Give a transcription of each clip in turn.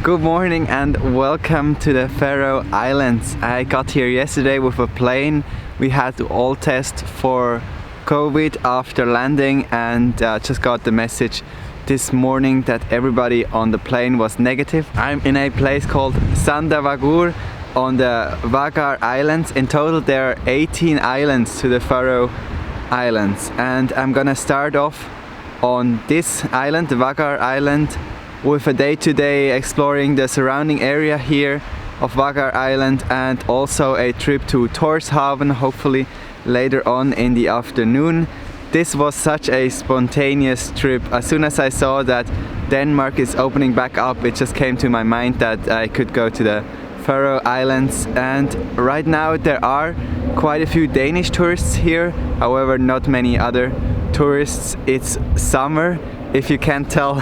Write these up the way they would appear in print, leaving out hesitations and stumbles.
Good morning and welcome to the Faroe Islands. I got here yesterday with a plane. We had to all test for COVID after landing and just got the message this morning that everybody on the plane was negative. I'm in a place called Sandavagur on the Vagar Islands. In total there are 18 islands to the Faroe Islands, and I'm gonna start off on this island, the Vagar Island, with a day-to-day exploring the surrounding area here of Vagar Island, and also a trip to Tórshavn, hopefully later on in the afternoon. This was such a spontaneous trip. As soon as I saw that Denmark is opening back up, it just came to my mind that I could go to the Faroe Islands. And right now there are quite a few Danish tourists here, however not many other tourists. It's summer, if you can't tell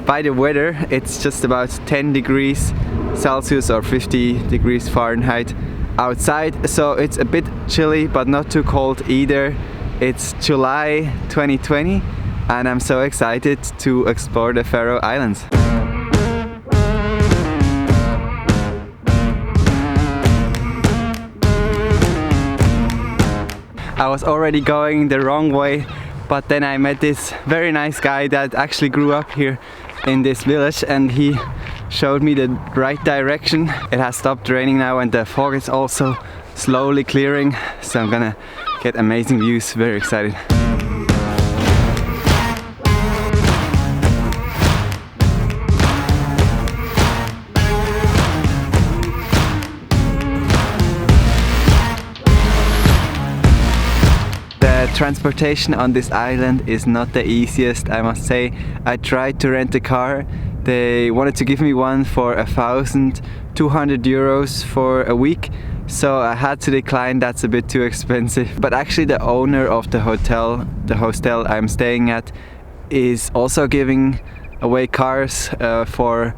by the weather. It's just about 10 degrees Celsius or 50 degrees Fahrenheit outside, so it's a bit chilly but not too cold either. It's July 2020 and I'm so excited to explore the Faroe Islands. I was already going the wrong way, but then I met this very nice guy that actually grew up here in this village, and he showed me the right direction. It has stopped raining now and the fog is also slowly clearing, so I'm gonna get amazing views. Very excited. Transportation on this island is not the easiest, I must say. I tried to rent a car. They wanted to give me one for 1,200 euros for a week, so I had to decline. That's a bit too expensive. But actually the owner of the hostel I'm staying at, is also giving away cars for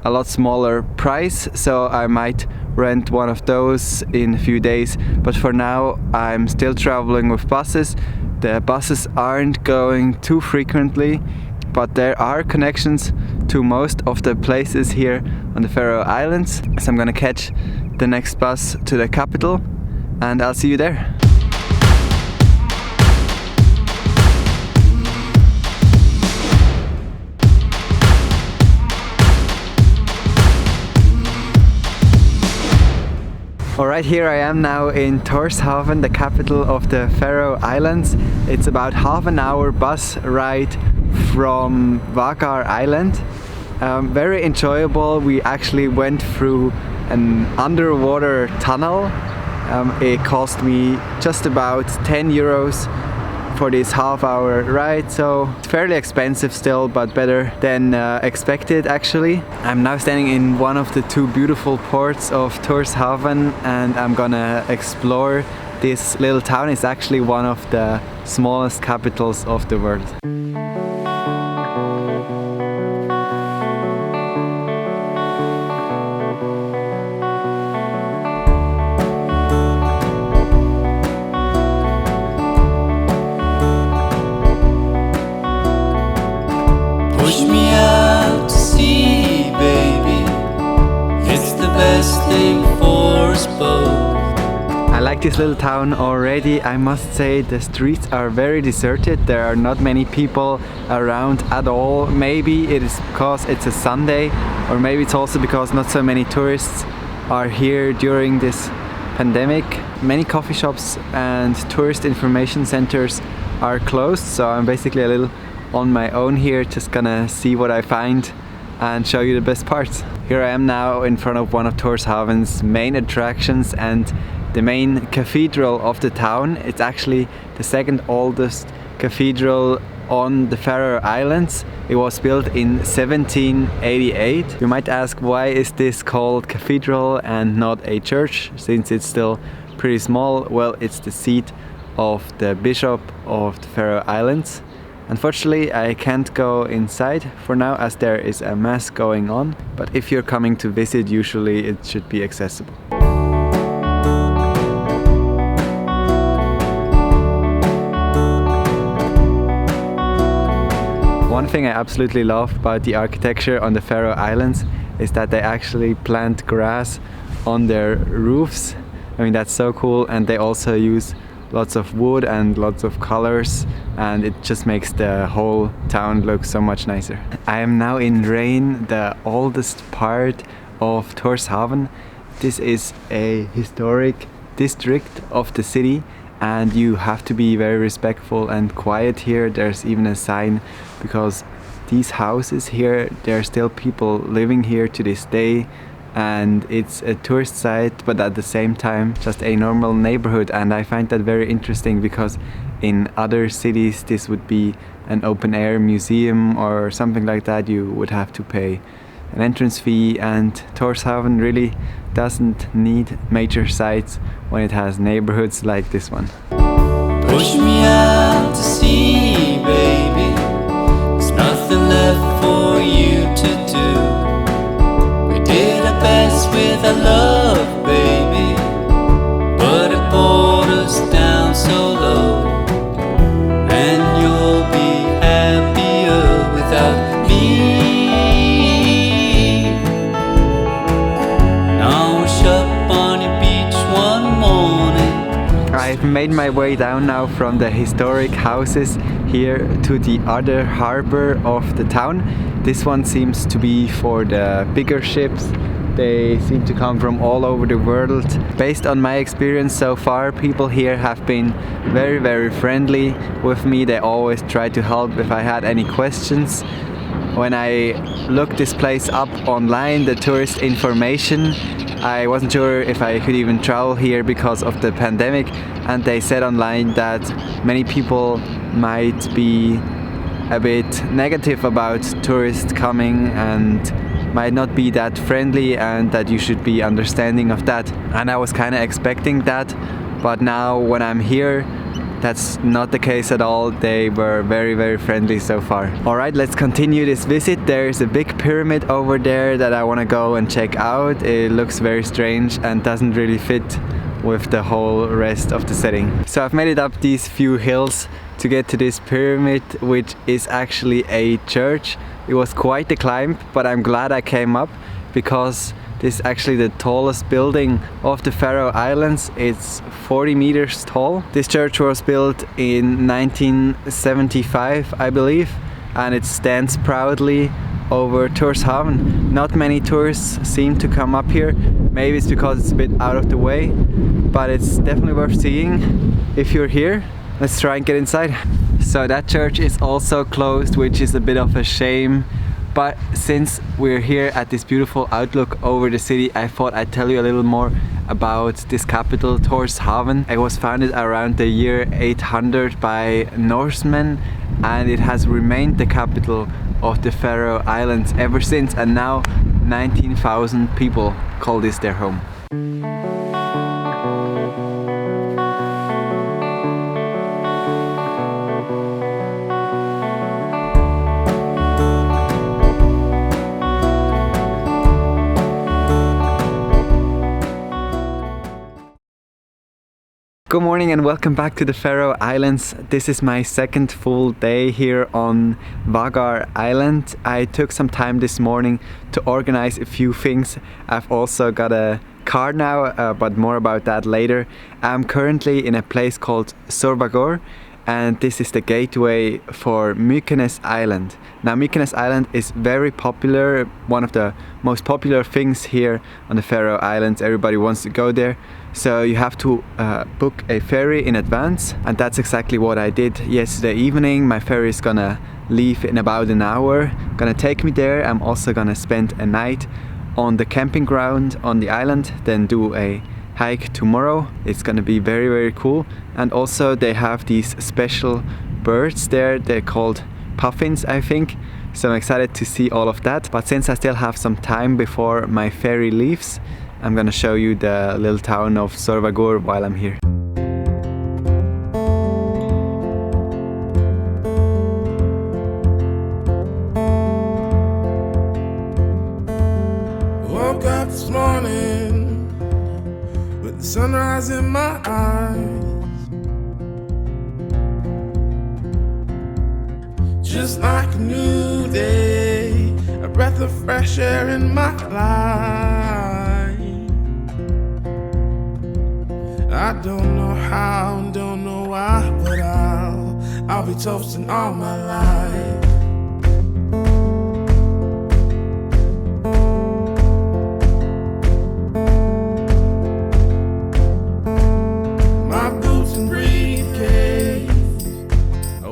a lot smaller price, so I might rent one of those in a few days. But for now I'm still traveling with buses. The buses aren't going too frequently, but there are connections to most of the places here on the Faroe Islands, so I'm gonna catch the next bus to the capital and I'll see you there. Alright, here I am now in Tórshavn, the capital of the Faroe Islands. It's about half an hour bus ride from Vagar Island. Very enjoyable. We actually went through an underwater tunnel. It cost me just about 10 euros for this half-hour ride, so it's fairly expensive still, but better than expected actually. I'm now standing in one of the two beautiful ports of Tórshavn and I'm gonna explore this little town. It's actually one of the smallest capitals of the world. Push me out to sea, baby. It's the best thing for us both. I like this little town already. I must say the streets are very deserted. There are not many people around at all. Maybe it is because it's a Sunday, or maybe it's also because not so many tourists are here during this pandemic. Many coffee shops and tourist information centers are closed, so I'm basically a little on my own here, just gonna see what I find and show you the best parts. Here I am now in front of one of Tórshavn's main attractions and the main cathedral of the town. It's actually the second oldest cathedral on the Faroe Islands. It was built in 1788. You might ask, why is this called cathedral and not a church, since it's still pretty small? Well, it's the seat of the bishop of the Faroe Islands. Unfortunately, I can't go inside for now as there is a mass going on, but if you're coming to visit, usually it should be accessible. One thing I absolutely love about the architecture on the Faroe Islands is that they actually plant grass on their roofs. I mean, that's so cool, and they also use lots of wood and lots of colors, and it just makes the whole town look so much nicer. I am now in Rein, the oldest part of Tórshavn. This is a historic district of the city, and you have to be very respectful and quiet here. There's even a sign, because these houses here, there are still people living here to this day, and it's a tourist site, but at the same time just a normal neighborhood. And I find that very interesting, because in other cities this would be an open air museum or something like that. You would have to pay an entrance fee, and Tórshavn really doesn't need major sites when it has neighborhoods like this one. Push me out to sea, baby. There's nothing left for you to do. We did our best with our love, baby, but it brought us down so low. And you'll be happier without me. I've made my way down now from the historic houses here to the other harbor of the town. This one seems to be for the bigger ships. They seem to come from all over the world. Based on my experience so far, people here have been very, very friendly with me. They always try to help if I had any questions. When I looked this place up online, the tourist information, I wasn't sure if I could even travel here because of the pandemic, and they said online that many people might be a bit negative about tourists coming and might not be that friendly, and that you should be understanding of that. And I was kind of expecting that, but now when I'm here, that's not the case at all. They were very, very friendly so far. Alright, let's continue this visit. There's a big pyramid over there that I want to go and check out. It looks very strange and doesn't really fit with the whole rest of the setting. So I've made it up these few hills to get to this pyramid, which is actually a church. It was quite the climb, but I'm glad I came up, because this is actually the tallest building of the Faroe Islands. It's 40 meters tall. This church was built in 1975, I believe, and it stands proudly over Tórshavn. Not many tourists seem to come up here. Maybe it's because it's a bit out of the way, but it's definitely worth seeing if you're here. Let's try and get inside. So that church is also closed, which is a bit of a shame. But since we're here at this beautiful outlook over the city, I thought I'd tell you a little more about this capital, Tórshavn. It was founded around the year 800 by Norsemen, and it has remained the capital of the Faroe Islands ever since, and now 19,000 people call this their home. Good morning and welcome back to the Faroe Islands. This is my second full day here on Vágar Island. I took some time this morning to organize a few things. I've also got a car now, but more about that later. I'm currently in a place called Sørvágur, and this is the gateway for Mykines Island. Now Mykines Island is very popular, one of the most popular things here on the Faroe Islands. Everybody wants to go there. So you have to book a ferry in advance, and that's exactly what I did yesterday evening. My ferry is gonna leave in about an hour, gonna take me there. I'm also gonna spend a night on the camping ground on the island, then do a hike tomorrow. It's gonna be very, very cool. And also they have these special birds there, they're called puffins, I think. So I'm excited to see all of that. But since I still have some time before my ferry leaves, I'm gonna show you the little town of Sørvágur while I'm here. Woke up this morning with the sunrise in my eyes, just like a new day. I breath of fresh air in my life. I don't know how, don't know why, but I'll be toasting all my life.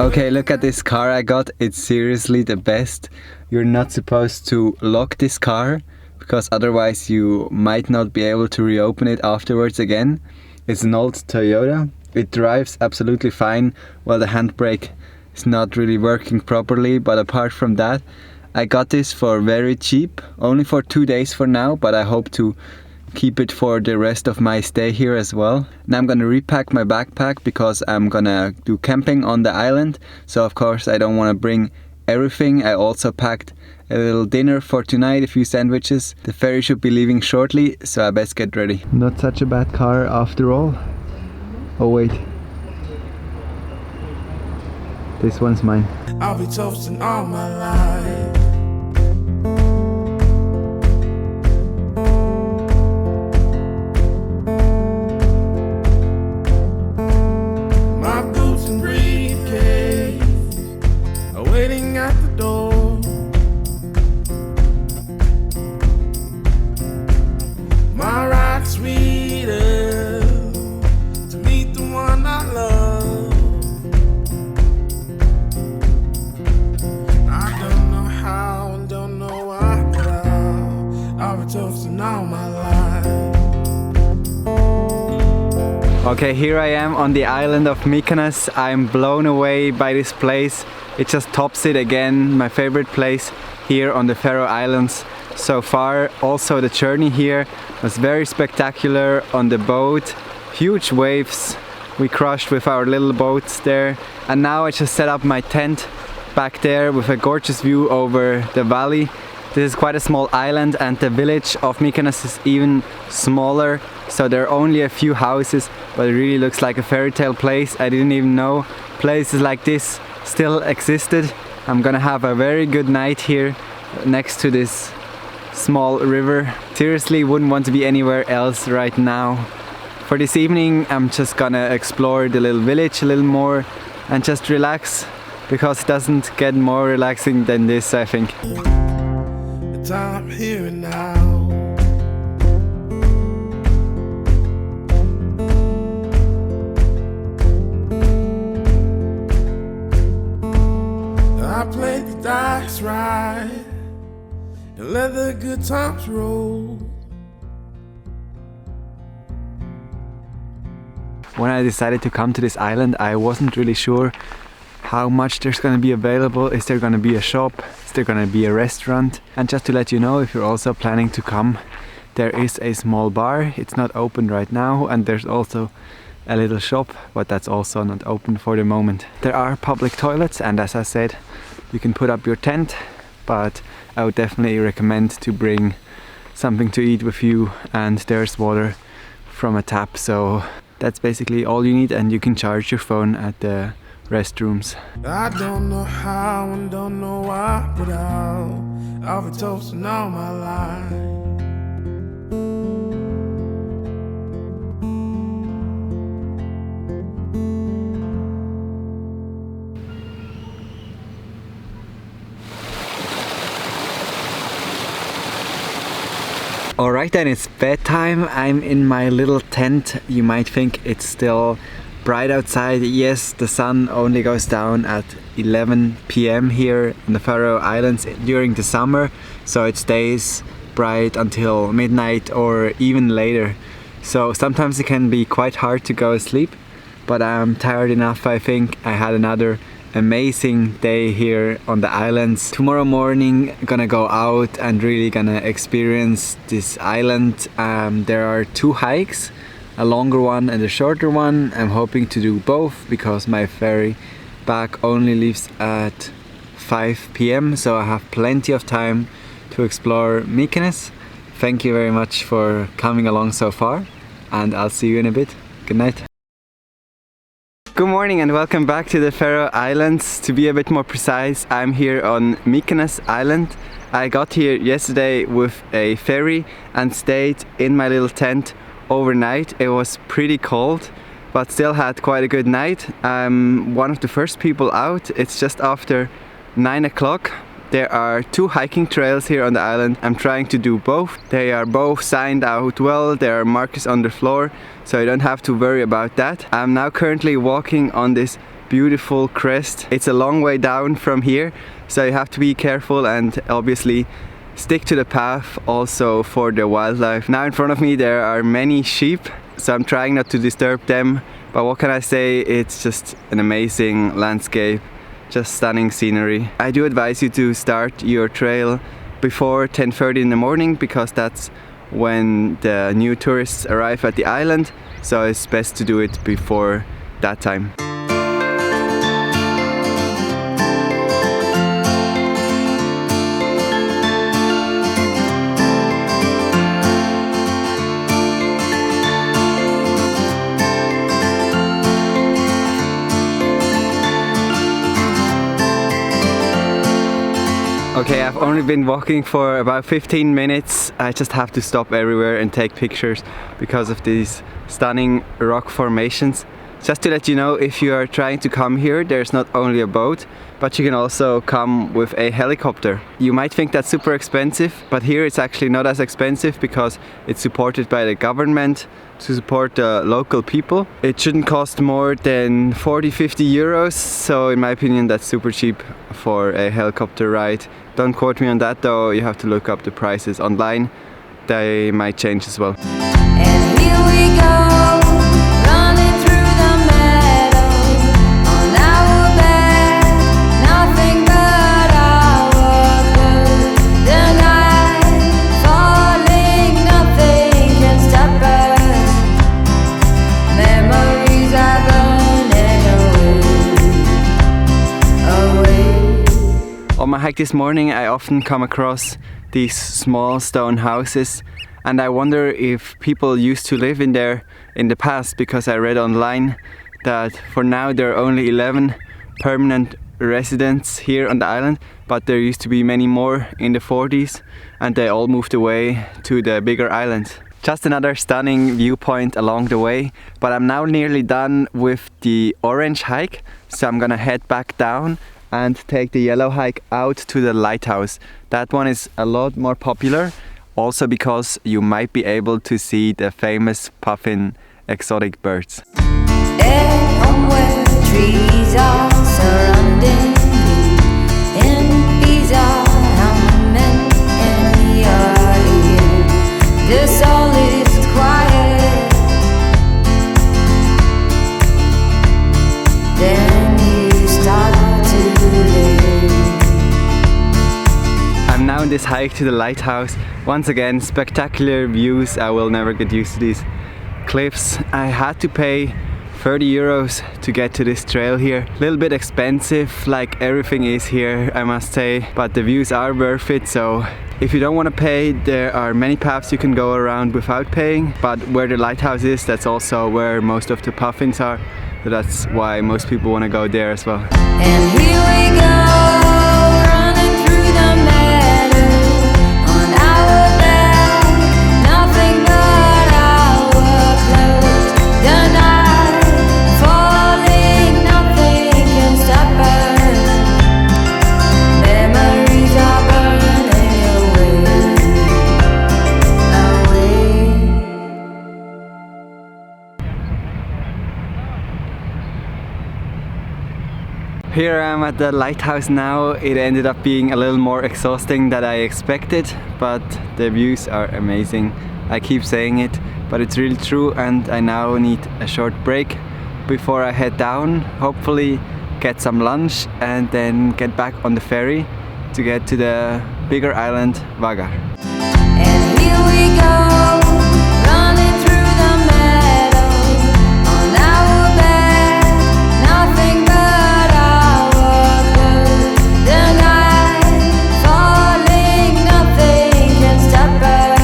Okay, look at this car I got. It's seriously the best. You're not supposed to lock this car because otherwise you might not be able to reopen it afterwards again. It's an old Toyota. It drives absolutely fine while the handbrake is not really working properly, but apart from that, I got this for very cheap, only for 2 days for now, but I hope to keep it for the rest of my stay here as well. Now I'm gonna repack my backpack because I'm gonna do camping on the island, so of course I don't want to bring everything. I also packed a little dinner for tonight, a few sandwiches. The ferry should be leaving shortly, so I best get ready. Not such a bad car after all. Oh wait, this one's mine. I'll be toasting all my life. Waiting at the door. My ride sweeter to meet the one I love. I don't know how and don't know why, but I'll be toasting all my life. Okay, here I am on the island of Mykonos. I'm blown away by this place. It just tops it again, my favorite place here on the Faroe Islands so far. Also the journey here was very spectacular on the boat. Huge waves we crushed with our little boats there. And now I just set up my tent back there with a gorgeous view over the valley. This is quite a small island and the village of Mykonos is even smaller. So there are only a few houses, but it really looks like a fairy tale place. I didn't even know places like this still existed. I'm gonna have a very good night here next to this small river. Seriously, wouldn't want to be anywhere else right now. For this evening, I'm just gonna explore the little village a little more and just relax, because it doesn't get more relaxing than this, I think. The time here and now. I played the dice right and let the good times roll. When I decided to come to this island, I wasn't really sure how much there's gonna be available. Is there gonna be a shop? Is there gonna be a restaurant? And just to let you know, if you're also planning to come, there is a small bar. It's not open right now, and there's also a little shop, but that's also not open for the moment. There are public toilets, and as I said, you can put up your tent, but I would definitely recommend to bring something to eat with you, and there's water from a tap, so that's basically all you need, and you can charge your phone at the restrooms. I don't know how and don't know why, but I'll be toasting all my life. Alright then, it's bedtime. I'm in my little tent. You might think it's still bright outside. Yes, the sun only goes down at 11 p.m. here in the Faroe Islands during the summer, so it stays bright until midnight or even later. So sometimes it can be quite hard to go to sleep, but I'm tired enough. I think I had another amazing day here on the islands. Tomorrow morning gonna go out and really gonna experience this island. There are 2 hikes, a longer one and a shorter one. I'm hoping to do both because my ferry back only leaves at 5 p.m. so I have plenty of time to explore Mykonos. Thank you very much for coming along so far, and I'll see you in a bit. Good night. Good morning and welcome back to the Faroe Islands. To be a bit more precise, I'm here on Mykonos Island. I got here yesterday with a ferry and stayed in my little tent overnight. It was pretty cold, but still had quite a good night. I'm one of the first people out. It's just after 9 o'clock. There are 2 hiking trails here on the island. I'm trying to do both. They are both signed out well. There are markers on the floor, so I don't have to worry about that. I'm now currently walking on this beautiful crest. It's a long way down from here, so you have to be careful and obviously stick to the path also for the wildlife. Now in front of me there are many sheep, so I'm trying not to disturb them. But what can I say? It's just an amazing landscape. Just stunning scenery. I do advise you to start your trail before 10:30 in the morning because that's when the new tourists arrive at the island, so it's best to do it before that time. Okay, I've only been walking for about 15 minutes. I just have to stop everywhere and take pictures because of these stunning rock formations. Just to let you know, if you are trying to come here, there's not only a boat, but you can also come with a helicopter. You might think that's super expensive, but here it's actually not as expensive because it's supported by the government to support the local people. It shouldn't cost more than 40-50 euros, so in my opinion that's super cheap for a helicopter ride. Don't quote me on that though, you have to look up the prices online. They might change as well. And here we go, running through the meadow, on our back, nothing but our clothes. The night falling, nothing can stop us. Memories are burning away. On my hike this morning I often come across these small stone houses, and I wonder if people used to live in there in the past, because I read online that for now there are only 11 permanent residents here on the island, but there used to be many more in the 40s and they all moved away to the bigger islands. Just another stunning viewpoint along the way, but I'm now nearly done with the orange hike, so I'm gonna head back down and take the yellow hike out to the lighthouse. That one is a lot more popular, also because you might be able to see the famous puffin exotic birds. At home where trees are surrounding me, and bees are humming in the audience. The soul is quiet. Then you start to live. I'm now in this hike to the lighthouse. Once again, spectacular views. I will never get used to these cliffs. I had to pay 30 euros to get to this trail here. A little bit expensive, like everything is here, I must say, but the views are worth it. So if you don't want to pay, there are many paths you can go around without paying, but where the lighthouse is, that's also where most of the puffins are, so that's why most people want to go there as well. And here we go, running through the meadow, on our back, nothing but our clothes. The night falling, nothing can stop us. Memories are burning away. Here I am at the lighthouse now. It ended up being a little more exhausting than I expected, but the views are amazing. I keep saying it, but it's really true, and I now need a short break before I head down. Hopefully get some lunch and then get back on the ferry to get to the bigger island, Vagar. And here we go, running through the meadow, on our back, nothing but our clothes. The night falling, nothing can stop us.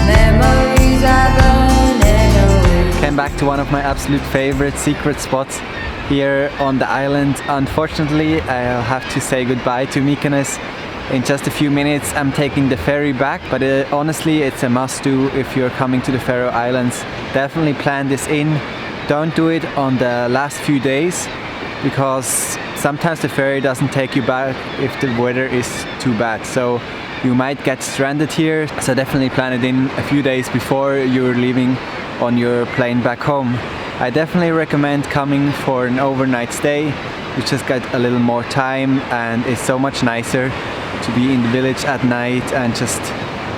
Memories are burning away. Came back to one of my absolute favorite secret spots here on the island. Unfortunately, I'll have to say goodbye to Mykonos in just a few minutes. I'm taking the ferry back, but honestly, it's a must-do if you're coming to the Faroe Islands. Definitely plan this in. Don't do it on the last few days, because sometimes the ferry doesn't take you back if the weather is too bad. So you might get stranded here. So definitely plan it in a few days before you're leaving on your plane back home. I definitely recommend coming for an overnight stay. You just get a little more time, and it's so much nicer to be in the village at night and just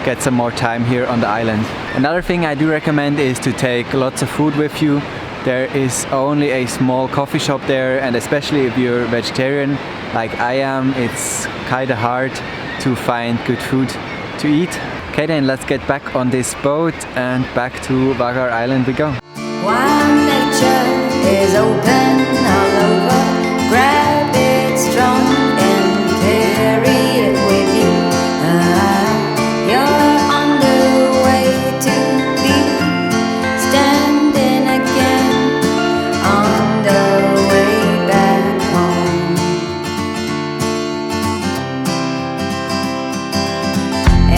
get some more time here on the island. Another thing I do recommend is to take lots of food with you. There is only a small coffee shop there, and especially if you're vegetarian like I am, it's kinda hard to find good food to eat. Okay, then let's get back on this boat and back to Vagar Island we go. While nature is open all over, grab it strong and carry it with you. You're on the way to be standing again on the way back home.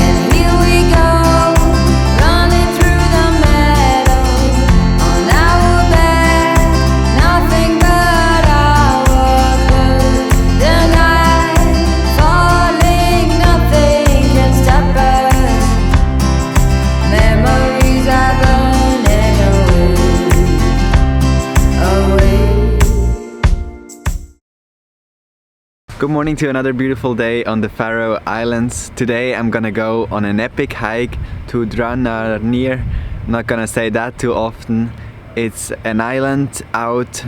And here we go, running through the meadow on our back, nothing but our good. The night falling, nothing can stop us. Memories are burning away. Good morning to another beautiful day on the Faroe Islands. Today I'm gonna go on an epic hike to Dranarnir. I'm not gonna say that too often. It's an island out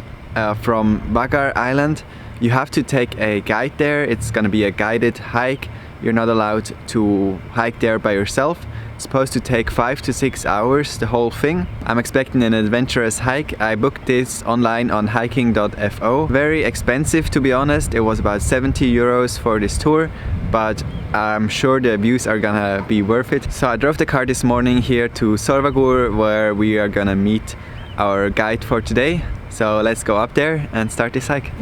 from Vagar Island. You have to take a guide there. It's gonna be a guided hike. You're not allowed to hike there by yourself. It's supposed to take 5 to 6 hours, the whole thing. I'm expecting an adventurous hike. I booked this online on hiking.fo. Very expensive, to be honest. It was about 70 euros for this tour, but I'm sure the views are gonna be worth it. So I drove the car this morning here to Sorvagur, where we are gonna meet our guide for today. So let's go up there and start this hike.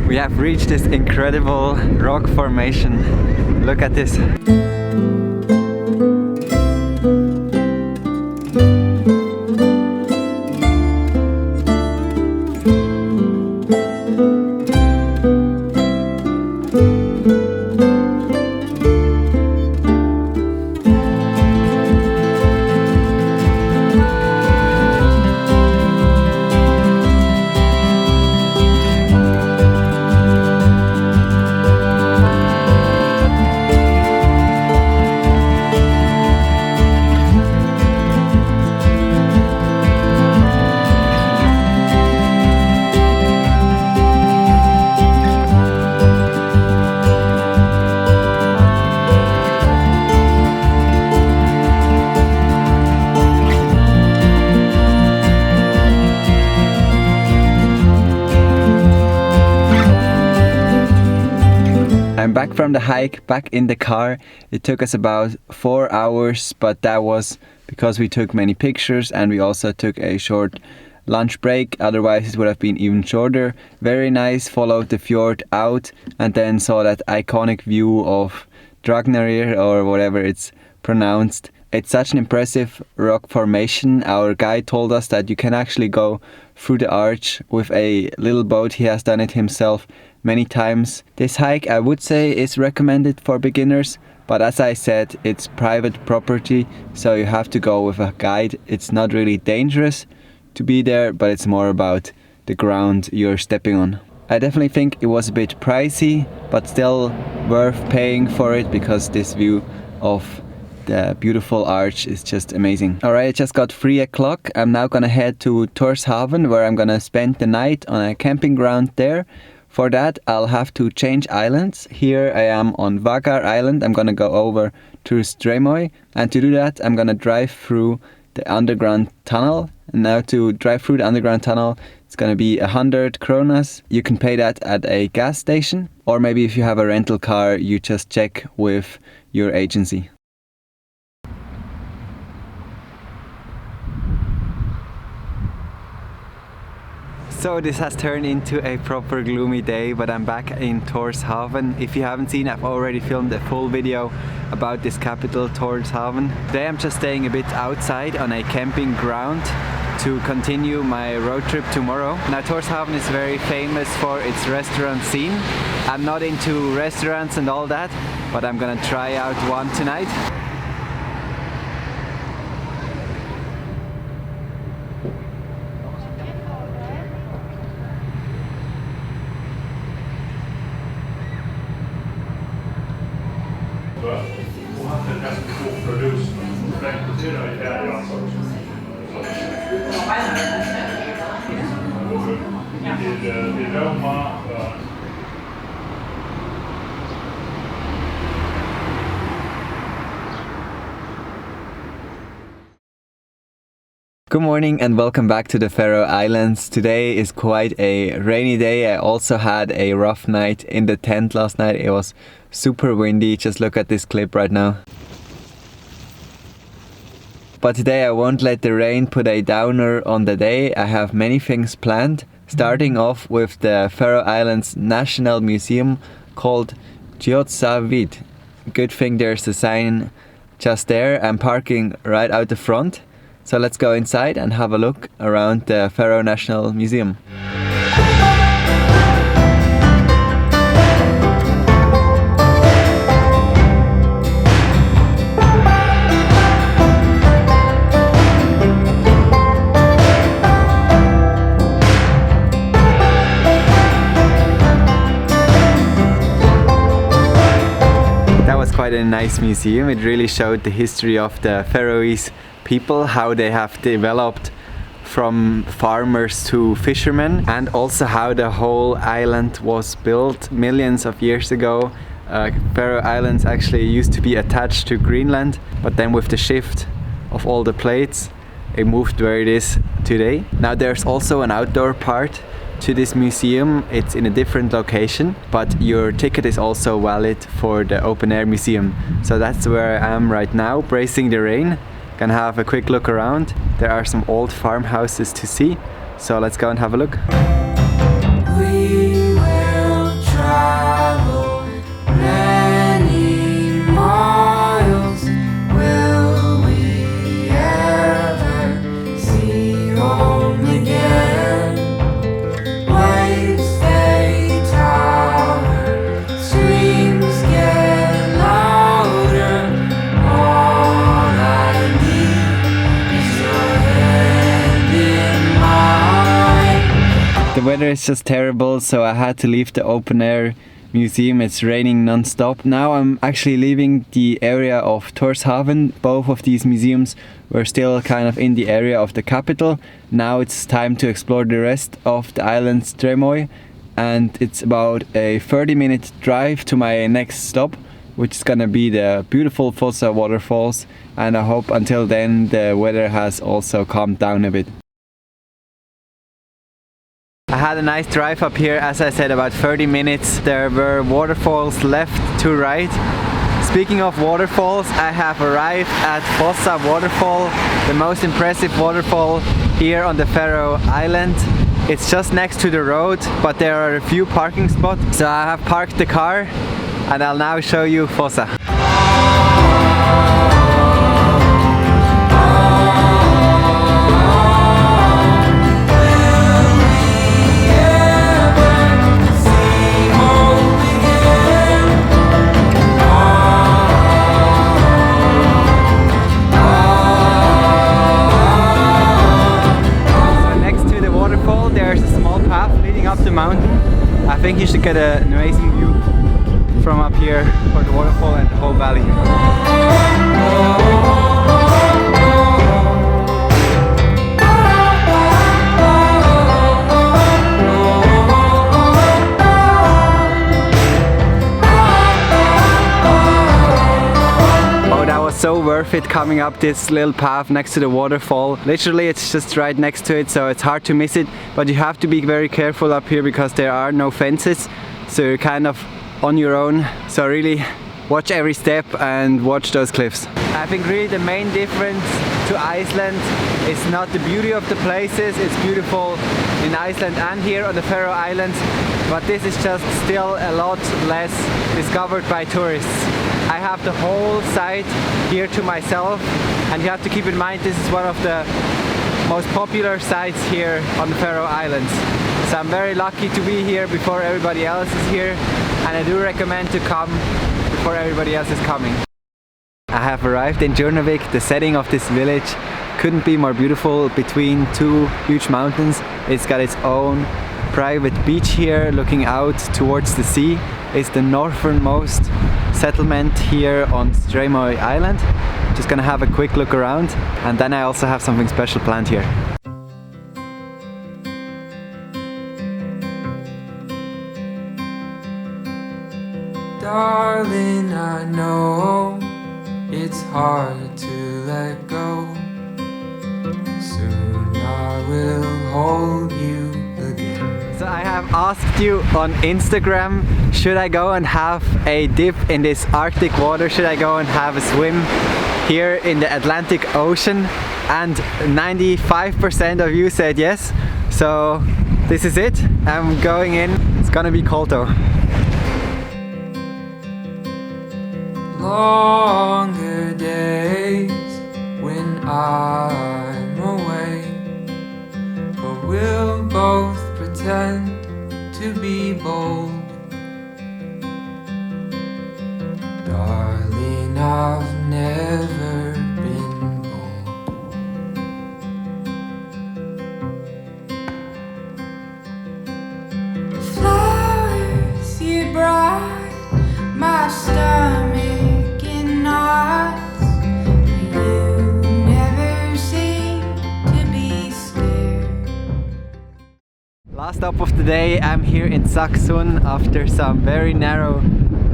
We have reached this incredible rock formation. Look at this. I'm back from the hike, back in the car. It took us about 4 hours, but that was because we took many pictures and we also took a short lunch break. Otherwise it would have been even shorter. Very nice, followed the fjord out and then saw that iconic view of Dragnarir, or whatever it's pronounced. It's such an impressive rock formation. Our guide told us that you can actually go through the arch with a little boat. He has done it himself many times. This hike, I would say, is recommended for beginners, but as I said, it's private property, so you have to go with a guide. It's not really dangerous to be there, but it's more about the ground you're stepping on. I definitely think it was a bit pricey, but still worth paying for it because this view of the beautiful arch is just amazing. Alright, it just got 3 o'clock. I'm now gonna head to Tórshavn, where I'm gonna spend the night on a camping ground there. For that, I'll have to change islands. Here I am on Vagar Island. I'm gonna go over to Streymoy, and to do that, I'm gonna drive through the underground tunnel. And now to drive through the underground tunnel, it's gonna be 100 kronas. You can pay that at a gas station, or maybe if you have a rental car, you just check with your agency. So this has turned into a proper gloomy day, but I'm back in Tórshavn. If you haven't seen, I've already filmed a full video about this capital, Tórshavn. Today I'm just staying a bit outside on a camping ground to continue my road trip tomorrow. Now Tórshavn is very famous for its restaurant scene. I'm not into restaurants and all that, but I'm gonna try out one tonight. Good morning and welcome back to the Faroe Islands. Today is quite a rainy day. I also had a rough night in the tent last night. It was super windy. Just look at this clip right now. But today I won't let the rain put a downer on the day. I have many things planned, starting off with the Faroe Islands National Museum called Gjótsavíð. Good thing there's a sign just there. I'm parking right out the front. So let's go inside and have a look around the Faroe National Museum. That was quite a nice museum. It really showed the history of the Faroese people, how they have developed from farmers to fishermen, and also how the whole island was built millions of years ago. Faroe Islands actually used to be attached to Greenland, but then with the shift of all the plates, it moved where it is today. Now there's also an outdoor part to this museum. It's in a different location, but your ticket is also valid for the open air museum. So that's where I am right now, bracing the rain. Gonna have a quick look around. There are some old farmhouses to see, so let's go and have a look. We will travel many miles. Will we ever see home again? Waves they tower, screams get louder. All I need is your hand in mine. The weather is just terrible, so I had to leave the open air museum. It's raining non-stop. Now I'm actually leaving the area of Tórshavn. Both of these museums were still kind of in the area of the capital. Now it's time to explore the rest of the island Streymoy, and it's about a 30-minute drive to my next stop, which is gonna be the beautiful Fossa waterfalls, and I hope until then the weather has also calmed down a bit. I had a nice drive up here, as I said, about 30 minutes. There were waterfalls left to right. Speaking of waterfalls, I have arrived at Fossa waterfall, the most impressive waterfall here on the Faroe Islands. It's just next to the road, but there are a few parking spots. So I have parked the car and I'll now show you Fossa. I think you should get an amazing view from up here for the waterfall and the whole valley. Oh, that was so worth it coming up this little path next to the waterfall. Literally it's just right next to it, so it's hard to miss it, but you have to be very careful up here because there are no fences, so you're kind of on your own. So really watch every step and watch those cliffs. I think really the main difference to Iceland is not the beauty of the places. It's beautiful in Iceland and here on the Faroe Islands, but this is just still a lot less discovered by tourists. I have the whole site here to myself, and you have to keep in mind this is one of the most popular sites here on the Faroe Islands. So I'm very lucky to be here before everybody else is here, and I do recommend to come before everybody else is coming. I have arrived in Jurnavik. The setting of this village couldn't be more beautiful between two huge mountains. It's got its own private beach here looking out towards the sea. It's the northernmost settlement here on Streymoy Island. Just gonna have a quick look around, and then I also have something special planned here. Darling, I know it's hard to let go. Soon I will hold you again. So I have asked you on Instagram, should I go and have a dip in this Arctic water? Should I go and have a swim here in the Atlantic Ocean? And 95% of you said yes. So this is it. I'm going in. It's gonna be cold though. Longer days when I'm away, but we'll both pretend to be bold. Darling, I've never been bold. Flowers you brought my stomach. Last stop of the day, I'm here in Saksun after some very narrow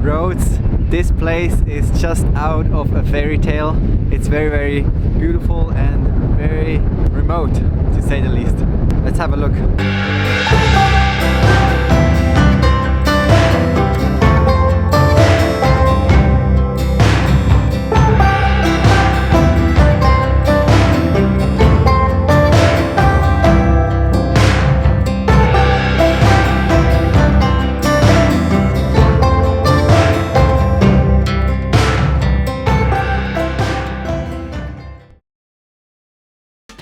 roads. This place is just out of a fairy tale. It's very, very beautiful and very remote, to say the least. Let's have a look.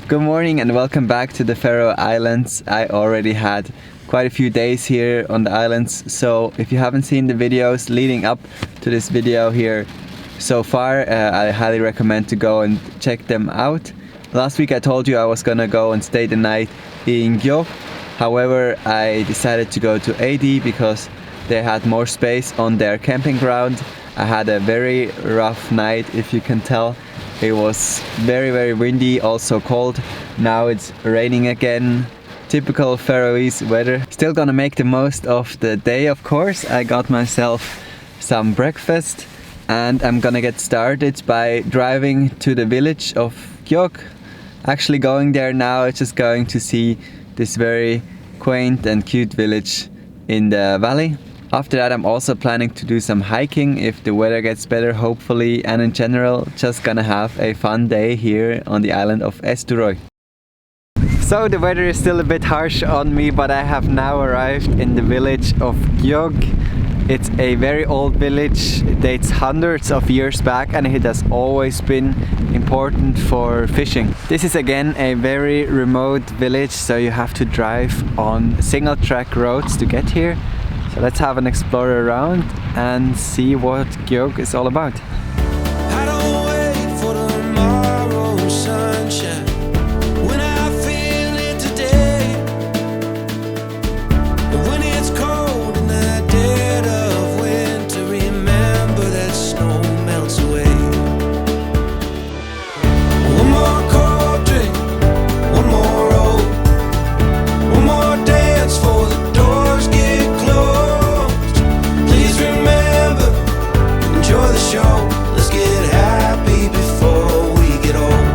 Good morning and welcome back to the Faroe Islands. I already had quite a few days here on the islands, so if you haven't seen the videos leading up to this video here so far, I highly recommend to go and check them out. Last week I told you I was gonna go and stay the night in Gjógv. However, I decided to go to AD because they had more space on their camping ground. I had a very rough night, if you can tell. It was very, very windy, also cold. Now it's raining again. Typical Faroese weather. Still gonna make the most of the day, of course. I got myself some breakfast and I'm gonna get started by driving to the village of Gjógv. Actually going there now, it's just going to see this very quaint and cute village in the valley. After that, I'm also planning to do some hiking if the weather gets better, hopefully, and in general, just gonna have a fun day here on the island of Eysturoy. So the weather is still a bit harsh on me, but I have now arrived in the village of Gjog. It's a very old village, it dates hundreds of years back, and it has always been important for fishing. This is again a very remote village, so you have to drive on single track roads to get here. So let's have an explore around and see what Gjog is all about. I don't wait for tomorrow's sunshine when I feel it today. And when it's cold in the dead of winter, remember that snow melts away. One more cold drink, one more roll, one more dance for the doors get closed. Please remember, enjoy the show. Let's get happy before we get old.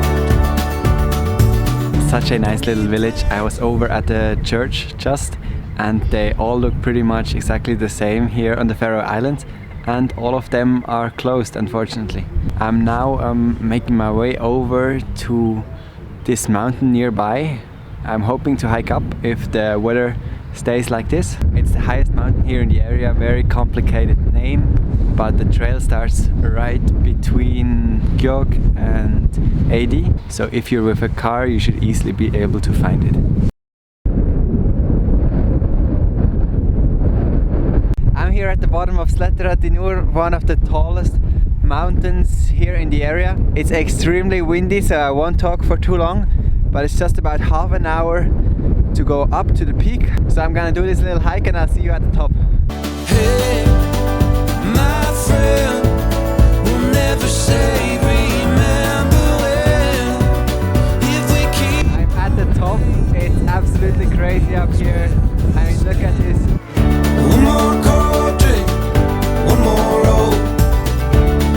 Such a nice little village. I was over at the church just, and they all look pretty much exactly the same here on the Faroe Islands, and all of them are closed, unfortunately. I'm now making my way over to this mountain nearby. I'm hoping to hike up if the weather stays like this. It's the highest mountain here in the area, very complicated name, but the trail starts right between Gjog and Adi, so if you're with a car you should easily be able to find it. I'm here at the bottom of Slættaratinur, one of the tallest mountains here in the area. It's extremely windy, so I won't talk for too long, but it's just about half an hour to go up to the peak. So I'm gonna do this little hike and I'll see you at the top. Hey, my friend, we'll never say remember when. If we keep I'm at the top. It's absolutely crazy up here. I mean, look at this. one more cold drink, one more roll,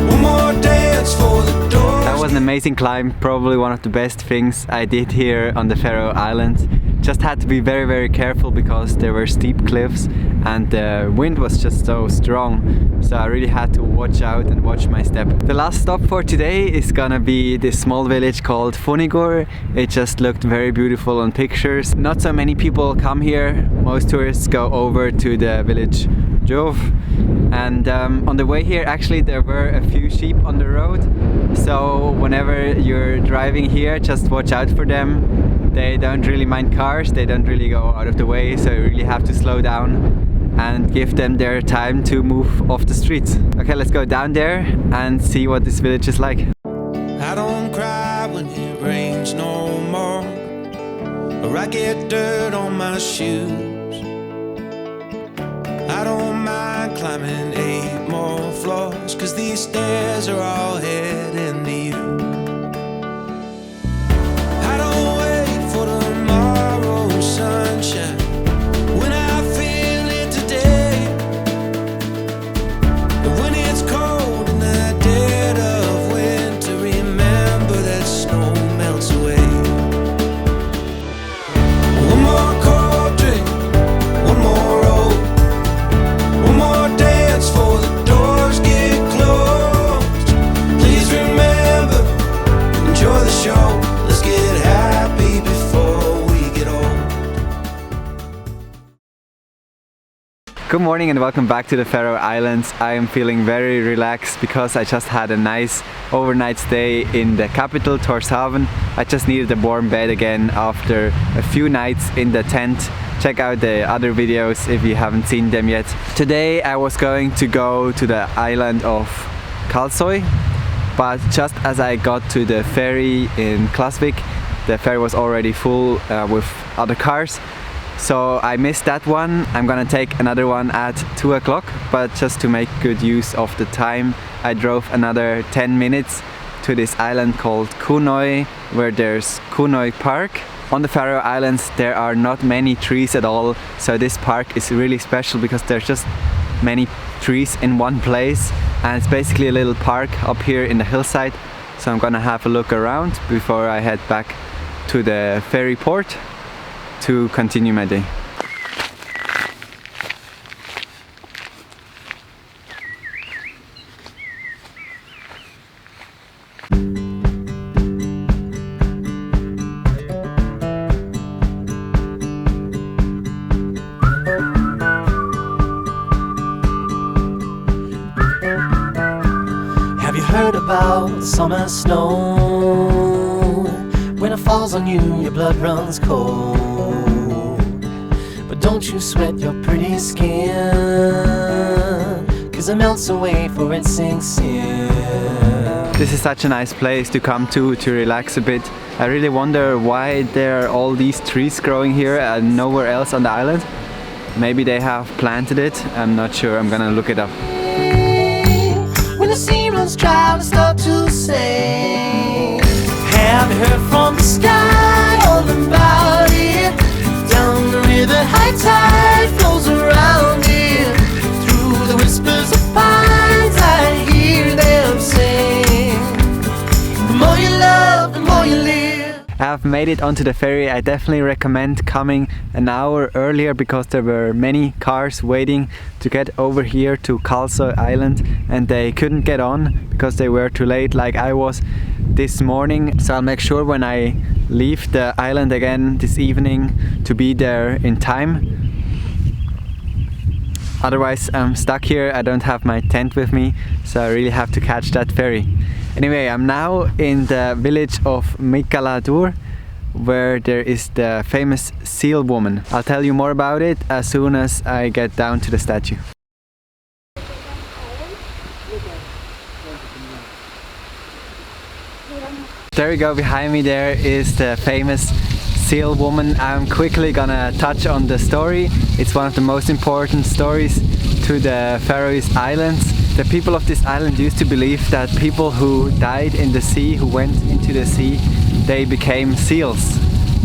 one more dance for the doors. That was an amazing climb, probably one of the best things I did here on the Faroe Islands. Just had to be very, very careful because there were steep cliffs and the wind was just so strong, so I really had to watch out and watch my step. The last stop for today is gonna be this small village called Funigor. It just looked very beautiful on pictures. Not so many people come here. Most tourists go over to the village Jov. And on the way here actually there were a few sheep on the road, so whenever you're driving here just watch out for them. They don't really mind cars, they don't really go out of the way, so you really have to slow down and give them their time to move off the streets. Okay, let's go down there and see what this village is like. I don't cry when it rains no more, or I get dirt on my shoes. I don't mind climbing 8 more floors, 'cause these stairs are all heading to you. I don't wait for tomorrow's sunshine when I feel it today. And when it's cold in the dead of winter, remember that snow melts away. One more cold drink, one more roll, one more dance for the doors get closed. Please remember, enjoy the show. Let's get happy before we get old. Good morning and welcome back to the Faroe Islands. I am feeling very relaxed because I just had a nice overnight stay in the capital, Tórshavn. I just needed a warm bed again after a few nights in the tent. Check out the other videos if you haven't seen them yet. Today I was going to go to the island of Kalsoy, but just as I got to the ferry in Klasvik, the ferry was already full with other cars. So I missed that one. I'm gonna take another one at 2 o'clock, but just to make good use of the time, I drove another 10 minutes to this island called Kunoy, where there's Kunoy Park. On the Faroe Islands there are not many trees at all, so this park is really special because there's just many trees in one place, and it's basically a little park up here in the hillside. So I'm gonna have a look around before I head back to the ferry port to continue my day. summer snow. When it falls on you, your blood runs cold. But don't you sweat your pretty skin, 'cause it melts away for it sinks in. This is such a nice place to come to relax a bit. I really wonder why there are all these trees growing here and nowhere else on the island. Maybe they have planted it, I'm not sure, I'm gonna look it up. When the sea runs dry, we start to say, have you heard from the sky all about it? Down the river, high tide flows around it. Through the whispers of pines, I hear them sing. The more you love, the more you live. I've made it onto the ferry. I definitely recommend coming an hour earlier because there were many cars waiting to get over here to Kalsoy Island and they couldn't get on because they were too late like I was this morning. So I'll make sure when I leave the island again this evening to be there in time. Otherwise I'm stuck here, I don't have my tent with me, so I really have to catch that ferry. Anyway, I'm now in the village of Mikaladur, where there is the famous seal woman. I'll tell you more about it as soon as I get down to the statue. There we go, behind me there is the famous seal woman. I'm quickly gonna touch on the story. It's one of the most important stories to the Faroe Islands. The people of this island used to believe that people who died in the sea, who went into the sea, they became seals.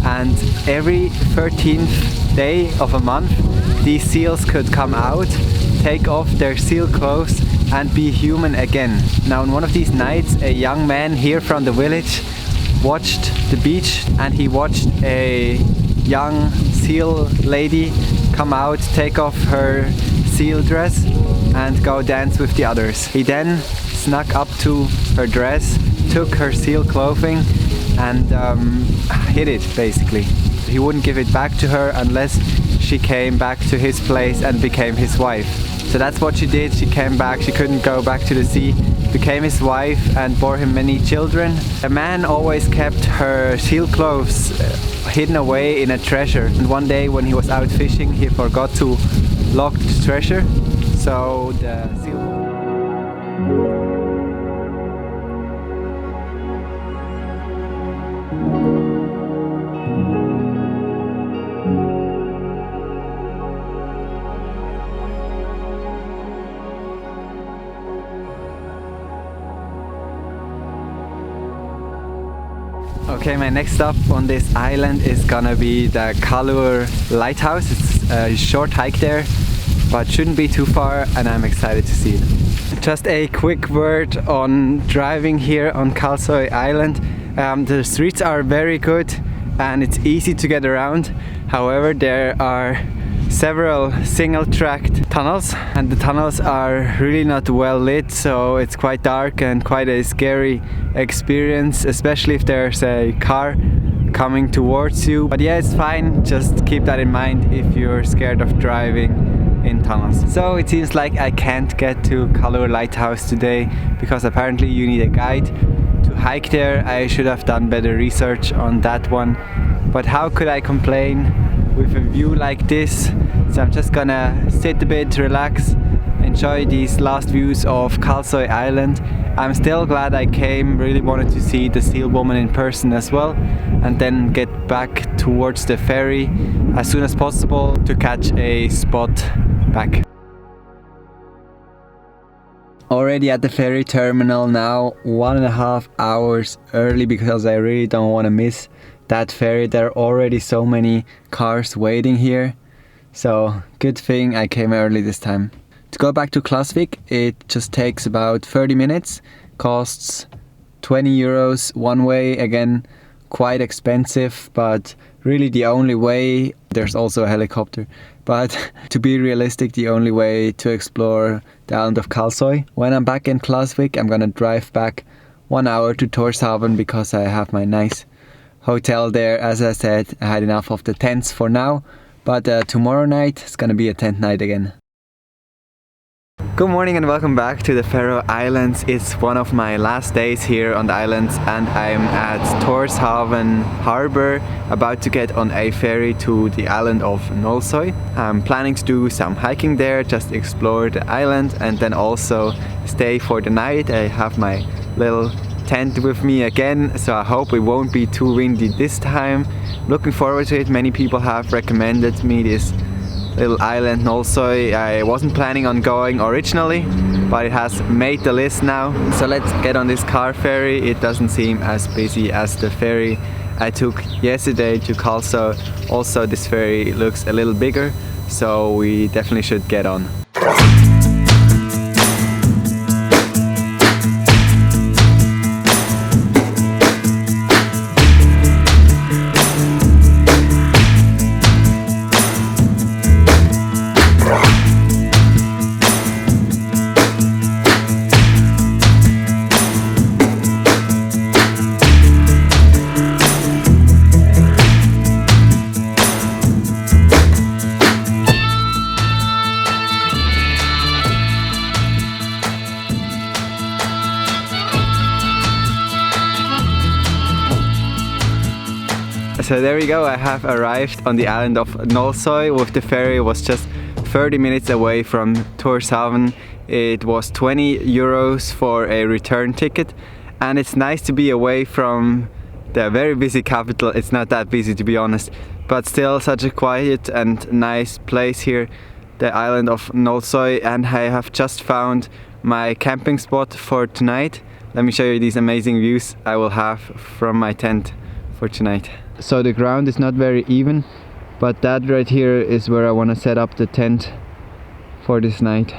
And every 13th day of a month, these seals could come out, take off their seal clothes and be human again. Now on one of these nights, a young man here from the village watched the beach and he watched a young seal lady come out, take off her seal dress and go dance with the others. He then snuck up to her dress, took her seal clothing and hid it basically. He wouldn't give it back to her unless she came back to his place and became his wife. So that's what she did. She came back, she couldn't go back to the sea, became his wife and bore him many children. A man always kept her seal clothes hidden away in a treasure, and one day when he was out fishing he forgot to lock the treasure, so the seal Okay, my next stop on this island is gonna be the Kalur lighthouse. It's a short hike there, but shouldn't be too far and I'm excited to see it. Just a quick word on driving here on Kalsoy Island. The streets are very good and it's easy to get around. However, there are several single-tracked tunnels and the tunnels are really not well lit, so it's quite dark and quite a scary experience, especially if there's a car coming towards you. But yeah, it's fine, just keep that in mind if you're scared of driving in tunnels. So it seems like I can't get to Kalur Lighthouse today because apparently you need a guide to hike there. I should have done better research on that one, but how could I complain with a view like this? So I'm just gonna sit a bit, relax, enjoy these last views of Kalsoy Island. I'm still glad I came, really wanted to see the seal woman in person as well, and then get back towards the ferry as soon as possible to catch a spot back. Already at the ferry terminal now, 1.5 hours early because I really don't want to miss that ferry. There are already so many cars waiting here, so good thing I came early this time. To go back to Klasvik, it just takes about 30 minutes, costs 20 euros one way. Again, quite expensive, but really the only way. There's also a helicopter, but to be realistic, the only way to explore the island of Kalsoy. When I'm back in Klasvik, I'm gonna drive back 1 hour to Torshavn because I have my nice hotel there. As I said, I had enough of the tents for now, but tomorrow night is gonna be a tent night again. Good morning and welcome back to the Faroe Islands. It's one of my last days here on the islands and I'm at Tórshavn Harbor, about to get on a ferry to the island of Nólsoy. I'm planning to do some hiking there, just explore the island and then also stay for the night. I have my little tent with me again, so I hope it won't be too windy this time. Looking forward to it. Many people have recommended me this little island Nólsoy. I wasn't planning on going originally, but it has made the list now. So let's get on this car ferry. It doesn't seem as busy as the ferry I took yesterday to Kalsö. Also this ferry looks a little bigger, so we definitely should get on. So there we go, I have arrived on the island of Nólsoy. With the ferry, was just 30 minutes away from Tórshavn. It was 20 euros for a return ticket, and it's nice to be away from the very busy capital. It's not that busy, to be honest, but still such a quiet and nice place here, the island of Nólsoy. And I have just found my camping spot for tonight. Let me show you these amazing views I will have from my tent for tonight. So the ground is not very even, but that right here is where I want to set up the tent for this night.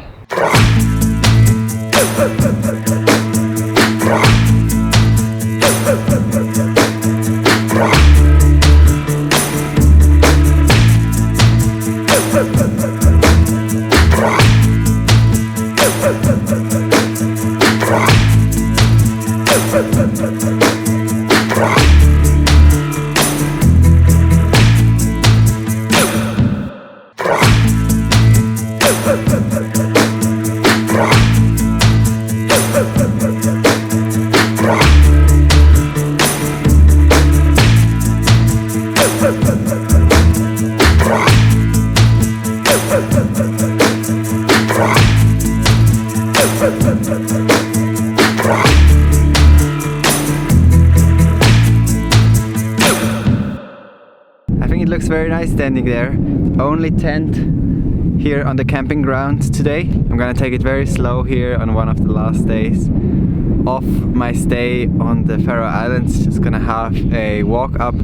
I think it looks very nice standing there. Only tent here on the camping ground today. I'm gonna take it very slow here on one of the last days of my stay on the Faroe Islands. Just gonna have a walk up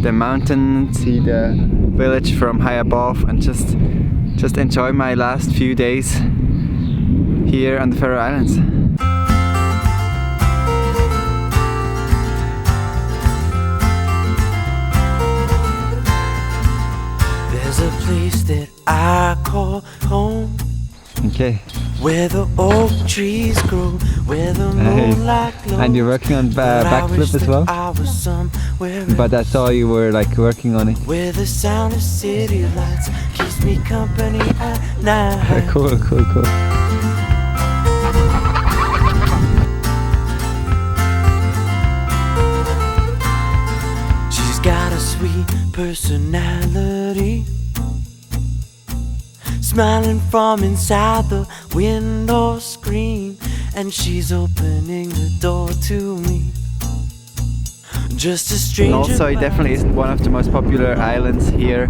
the mountain, see the village from high above, and just enjoy my last few days here on the Faroe Islands. There's a place that I call home, Okay. where the oak trees grow, where the moonlight glows. And you're working on backflip as well? I was somewhere But I saw you were like working on it. where the sound of city lights keeps me company at night. Cool, cool, cool. She's got a sweet personality, smiling from inside the window screen, and she's opening the door to me. Just a stranger. Also, it definitely isn't one of the most popular islands here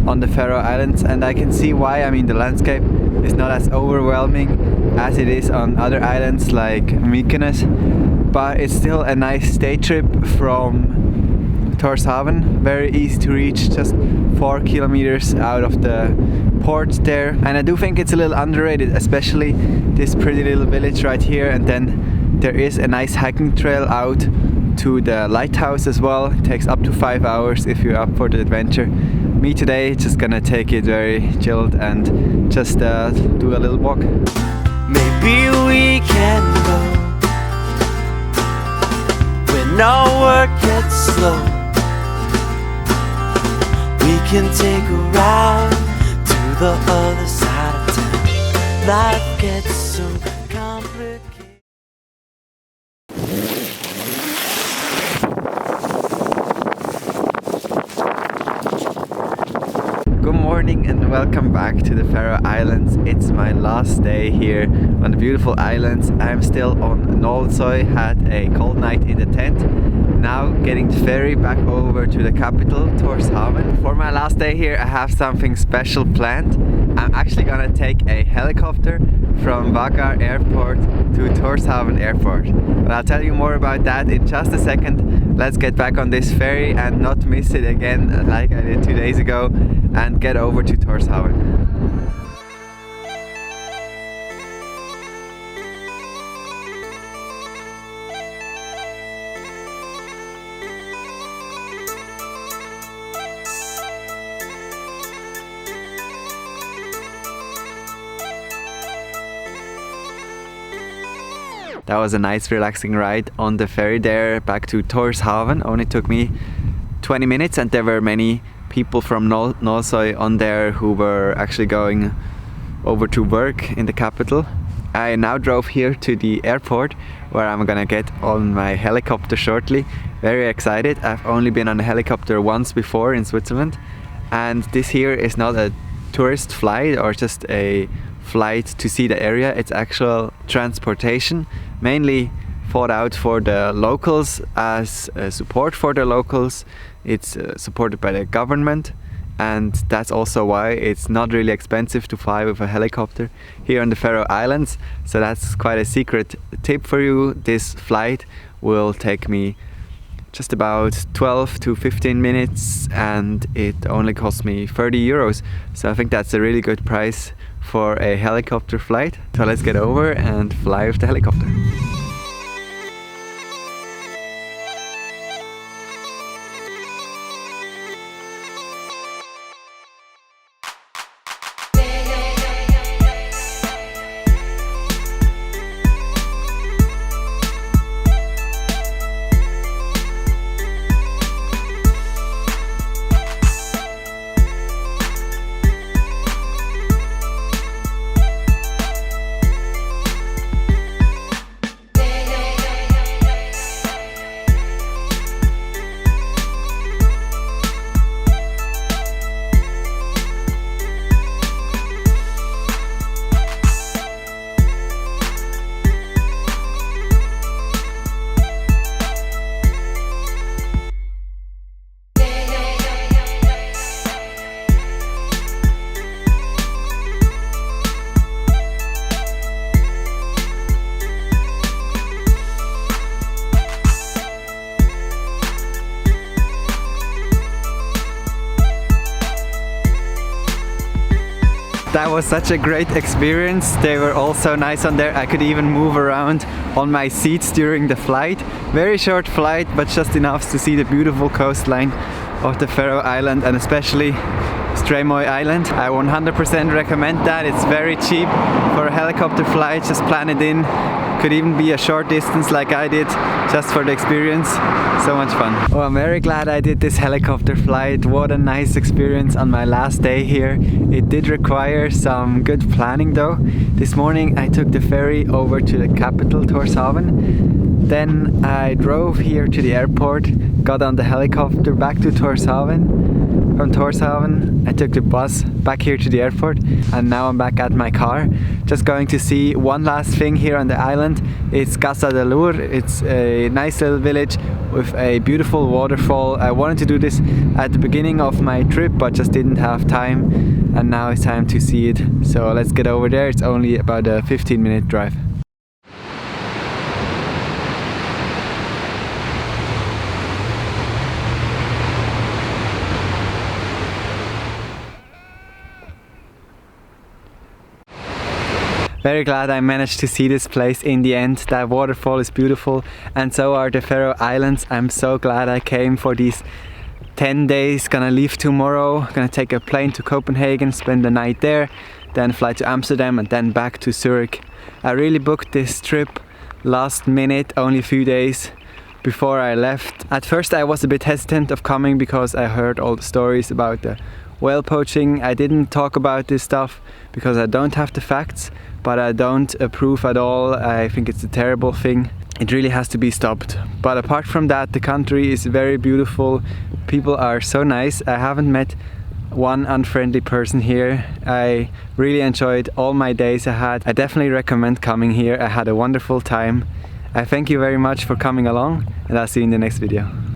on the Faroe Islands, and I can see why. I mean, the landscape is not as overwhelming as it is on other islands like Mykonos, but it's still a nice day trip from Tórshavn. Very easy to reach, just 4 kilometers out of the port there. And I do think it's a little underrated, especially this pretty little village right here. And then there is a nice hiking trail out to the lighthouse as well. It takes up to 5 hours if you're up for the adventure. Me today, just gonna take it very chilled and just do a little walk. Maybe we can go when our work gets slow. We can take a ride to the other side of town. life gets so complicated. Good morning and welcome back to the Faroe Islands. It's my last day here on the beautiful islands. I'm still on Nólsoy, had a cold night in the tent. Now getting the ferry back over to the capital, Tórshavn. For my last day here I have something special planned. I'm actually gonna take a helicopter from Vágar Airport to Tórshavn Airport. But I'll tell you more about that in just a second. Let's get back on this ferry and not miss it again like I did 2 days ago and get over to Tórshavn. That was a nice relaxing ride on the ferry there back to Tórshavn. Only took me 20 minutes and there were many people from Nólsoy on there who were actually going over to work in the capital. I now drove here to the airport where I'm gonna get on my helicopter shortly. Very excited. I've only been on a helicopter once before in Switzerland, and this here is not a tourist flight or just a flight to see the area. It's actual transportation, mainly thought out for the locals as support for the locals. It's supported by the government, and that's also why it's not really expensive to fly with a helicopter here on the Faroe Islands. So that's quite a secret tip for you. This flight will take me just about 12 to 15 minutes and it only cost me 30 euros. So I think that's a really good price for a helicopter flight. So let's get over and fly with the helicopter. That was such a great experience. They were all so nice on there. I could even move around on my seats during the flight. Very short flight, but just enough to see the beautiful coastline of the Faroe Island and especially Streymoy Island. I 100% recommend that. It's very cheap for a helicopter flight. Just plan it in. Could even be a short distance like I did, just for the experience. So much fun. Oh, I'm very glad I did this helicopter flight. What a nice experience on my last day here. It did require some good planning though. This morning I took the ferry over to the capital, Tórshavn. Then I drove here to the airport, got on the helicopter back to Tórshavn. From Tórshavn I took the bus back here to the airport, and now I'm back at my car. Just going to see one last thing here on the island. It's Gásadalur. It's a nice little village with a beautiful waterfall. I wanted to do this at the beginning of my trip but just didn't have time, and now it's time to see it. So let's get over there. It's only about a 15-minute drive. Very glad I managed to see this place in the end. That waterfall is beautiful, and so are the Faroe Islands. I'm so glad I came for these 10 days. Gonna leave tomorrow, gonna take a plane to Copenhagen, spend the night there, then fly to Amsterdam and then back to Zurich. I really booked this trip last minute, only a few days before I left. At first I was a bit hesitant of coming because I heard all the stories about the whale poaching. I didn't talk about this stuff because I don't have the facts, but I don't approve at all. I think it's a terrible thing. It really has to be stopped. But apart from that, the country is very beautiful. People are so nice. I haven't met one unfriendly person here. I really enjoyed all my days I had. I definitely recommend coming here. I had a wonderful time. I thank you very much for coming along, and I'll see you in the next video.